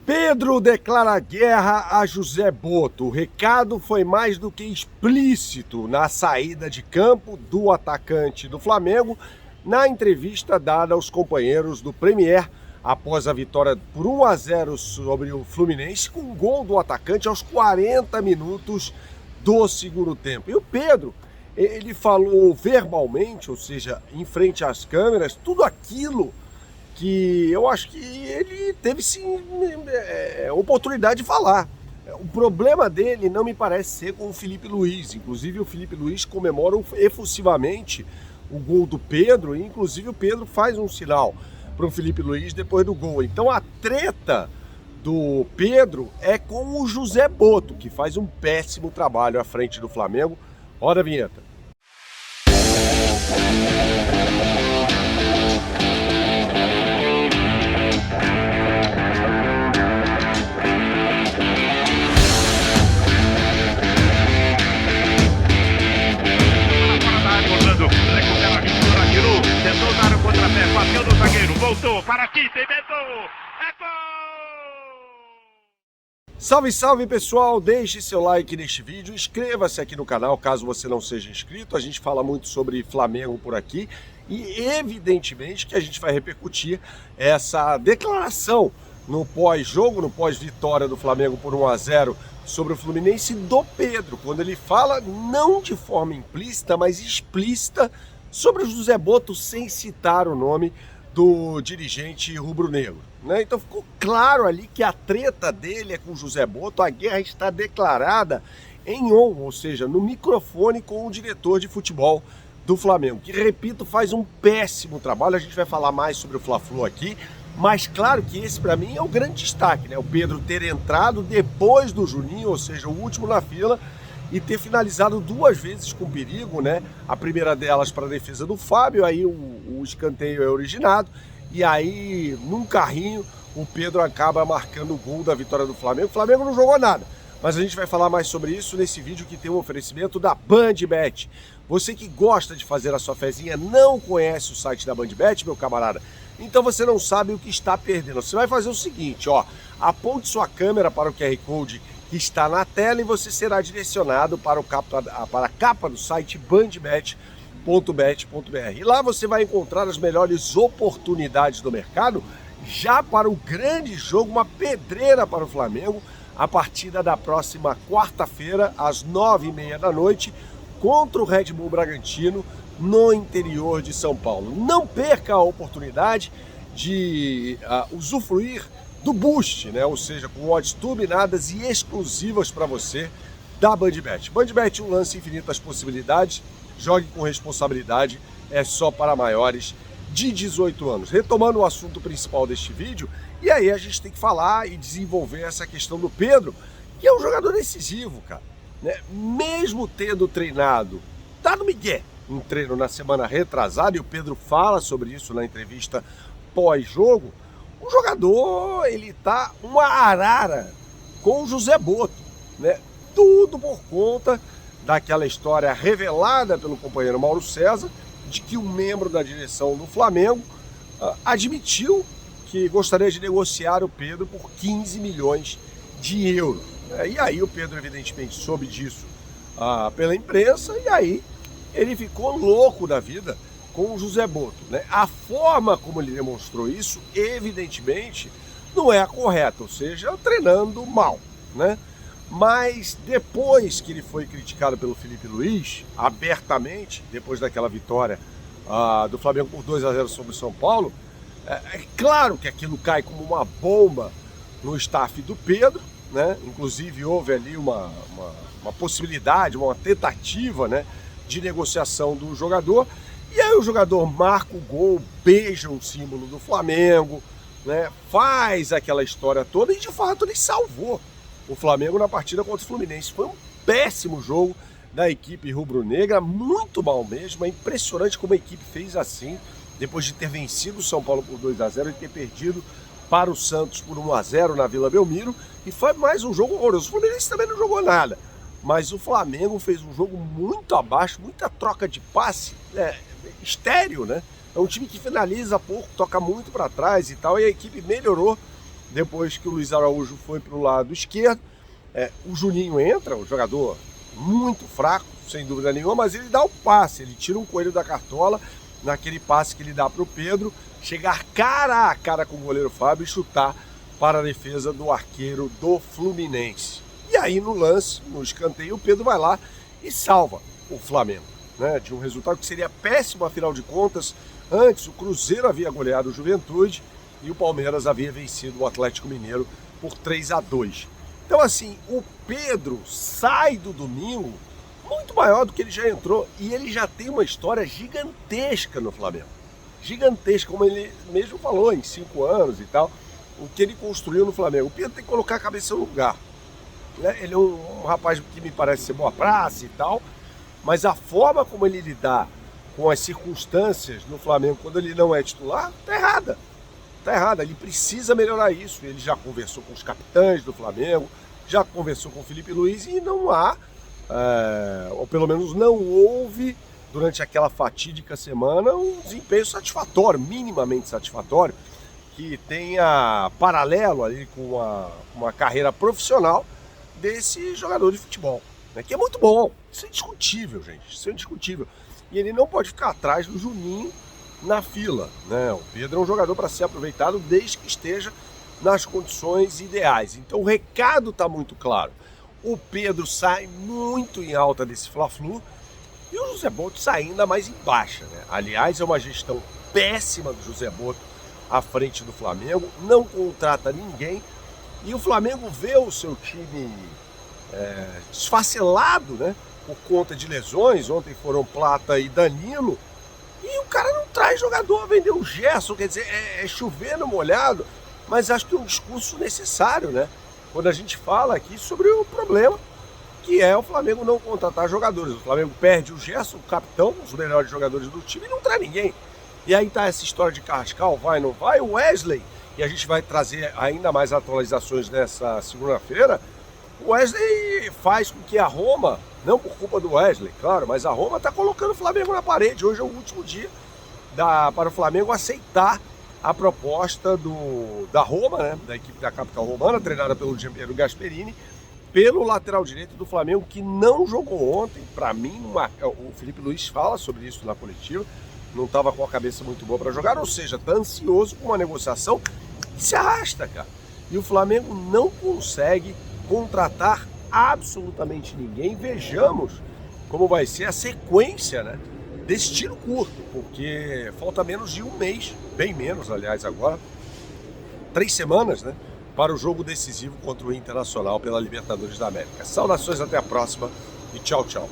Pedro declara guerra a José Botto. O recado foi mais do que explícito na saída de campo do atacante do Flamengo, na entrevista dada aos companheiros do Premier após a vitória por 1-0 sobre o Fluminense, com um gol do atacante aos 40 minutos do segundo tempo. E o Pedro, ele falou verbalmente, ou seja, em frente às câmeras, tudo aquilo que eu acho que ele teve sim oportunidade de falar. O problema dele não me parece ser com o Felipe Luiz. Inclusive o Felipe Luiz comemora efusivamente o gol do Pedro, e inclusive o Pedro faz um sinal para o Felipe Luiz depois do gol. Então a treta do Pedro é com o José Botto, que faz um péssimo trabalho à frente do Flamengo. Roda a vinheta. Tentou dar o contrapé, bateu no zagueiro, voltou, para aqui, tem Beto, é gol! Salve, salve pessoal, deixe seu like neste vídeo, inscreva-se aqui no canal caso você não seja inscrito. A gente fala muito sobre Flamengo por aqui e evidentemente que a gente vai repercutir essa declaração no pós-jogo, no pós-vitória do Flamengo por 1-0 sobre o Fluminense do Pedro, quando ele fala não de forma implícita, mas explícita sobre o José Botto, sem citar o nome do dirigente rubro-negro, né? Então ficou claro ali que a treta dele é com o José Botto, a guerra está declarada em on, ou seja, no microfone com o diretor de futebol do Flamengo, que, repito, faz um péssimo trabalho. A gente vai falar mais sobre o Fla-Flu aqui, mas claro que esse para mim é o grande destaque, né? O Pedro ter entrado depois do Juninho, ou seja, o último na fila, e ter finalizado duas vezes com perigo, né? A primeira delas para a defesa do Fábio, aí o escanteio é originado, e aí num carrinho o Pedro acaba marcando o gol da vitória do Flamengo. O Flamengo não jogou nada, mas a gente vai falar mais sobre isso nesse vídeo, que tem um oferecimento da BandBet. Você que gosta de fazer a sua fezinha, não conhece o site da BandBet, meu camarada, então você não sabe o que está perdendo. Você vai fazer o seguinte, ó, aponte sua câmera para o QR Code que está na tela e você será direcionado para a capa do site bandbet.bet.br. E lá você vai encontrar as melhores oportunidades do mercado já para o grande jogo, uma pedreira para o Flamengo, a partida da próxima quarta-feira, às 9h30 da noite, contra o Red Bull Bragantino, no interior de São Paulo. Não perca a oportunidade de usufruir do Boost, né? Ou seja, com odds turbinadas e exclusivas para você da BandBet. BandBet, um lance infinito das possibilidades. Jogue com responsabilidade, é só para maiores de 18 anos. Retomando o assunto principal deste vídeo, e aí a gente tem que falar e desenvolver essa questão do Pedro, que é um jogador decisivo, cara, né? Mesmo tendo treinado, dado migué um treino na semana retrasada, e o Pedro fala sobre isso na entrevista pós-jogo, o jogador, ele tá uma arara com o José Botto, né? Tudo por conta daquela história revelada pelo companheiro Mauro César, de que um membro da direção do Flamengo admitiu que gostaria de negociar o Pedro por 15 milhões de euros. E aí o Pedro, evidentemente, soube disso pela imprensa, e aí ele ficou louco da vida com o José Botto, né? A forma como ele demonstrou isso, evidentemente, não é a correta, ou seja, treinando mal, né? Mas depois que ele foi criticado pelo Felipe Luiz, abertamente, depois daquela vitória do Flamengo por 2-0 sobre o São Paulo, é claro que aquilo cai como uma bomba no staff do Pedro, né? Inclusive houve ali uma possibilidade, uma tentativa, né, de negociação do jogador. E aí o jogador marca o gol, beija o símbolo do Flamengo, né, faz aquela história toda e de fato ele salvou o Flamengo na partida contra o Fluminense. Foi um péssimo jogo da equipe rubro-negra, muito mal mesmo. É impressionante como a equipe fez assim, depois de ter vencido o São Paulo por 2-0 e ter perdido para o Santos por 1-0 na Vila Belmiro. E foi mais um jogo horroroso. O Fluminense também não jogou nada, mas o Flamengo fez um jogo muito abaixo, muita troca de passe, estéreo, né? É um time que finaliza pouco, toca muito para trás e tal, e a equipe melhorou depois que o Luiz Araújo foi para o lado esquerdo. O Juninho entra, um jogador muito fraco, sem dúvida nenhuma, mas ele dá o passe, ele tira um coelho da cartola naquele passe que ele dá para o Pedro, chegar cara a cara com o goleiro Fábio e chutar para a defesa do arqueiro do Fluminense. E aí no lance, no escanteio, o Pedro vai lá e salva o Flamengo, né, de um resultado que seria péssimo, afinal de contas. Antes o Cruzeiro havia goleado o Juventude e o Palmeiras havia vencido o Atlético Mineiro por 3-2. Então assim, o Pedro sai do domingo muito maior do que ele já entrou, e ele já tem uma história gigantesca no Flamengo. Gigantesca, como ele mesmo falou, em 5 anos e tal, o que ele construiu no Flamengo. O Pedro tem que colocar a cabeça no lugar. Ele é um rapaz que me parece ser boa praça e tal, mas a forma como ele lidar com as circunstâncias no Flamengo quando ele não é titular, tá errada. Tá errada, ele precisa melhorar isso. Ele já conversou com os capitães do Flamengo, já conversou com o Felipe Luiz e não há, ou pelo menos não houve, durante aquela fatídica semana, um desempenho satisfatório, minimamente satisfatório, que tenha paralelo ali com uma carreira profissional desse jogador de futebol, né, que é muito bom. Isso é indiscutível, gente, isso é indiscutível. E ele não pode ficar atrás do Juninho na fila, né? O Pedro é um jogador para ser aproveitado desde que esteja nas condições ideais. Então o recado está muito claro. O Pedro sai muito em alta desse Fla-Flu e o José Botto sai ainda mais em baixa, né? Aliás, é uma gestão péssima do José Botto à frente do Flamengo, não contrata ninguém e o Flamengo vê o seu time desfacelado, né? Por conta de lesões. Ontem foram Plata e Danilo. E o cara não traz jogador, vendeu o Gerson, quer dizer, é chover no molhado, mas acho que é um discurso necessário, né? Quando a gente fala aqui sobre o problema que é o Flamengo não contratar jogadores. O Flamengo perde o Gerson, o capitão, um dos melhores jogadores do time, e não traz ninguém. E aí tá essa história de Carrascal, vai, não vai, o Wesley, e a gente vai trazer ainda mais atualizações nessa segunda-feira. O Wesley faz com que a Roma, não por culpa do Wesley, claro, mas a Roma está colocando o Flamengo na parede. Hoje é o último dia para o Flamengo aceitar a proposta da Roma, né, da equipe da capital romana, treinada pelo Gianpiero Gasperini, pelo lateral direito do Flamengo, que não jogou ontem. Para mim, o Felipe Luiz fala sobre isso na coletiva, não estava com a cabeça muito boa para jogar, ou seja, está ansioso com uma negociação que se arrasta, cara. E o Flamengo não consegue contratar absolutamente ninguém. Vejamos como vai ser a sequência, né, desse tiro curto, porque falta menos de um mês, bem menos, aliás, agora, 3 semanas, né, para o jogo decisivo contra o Internacional pela Libertadores da América. Saudações, até a próxima e tchau, tchau.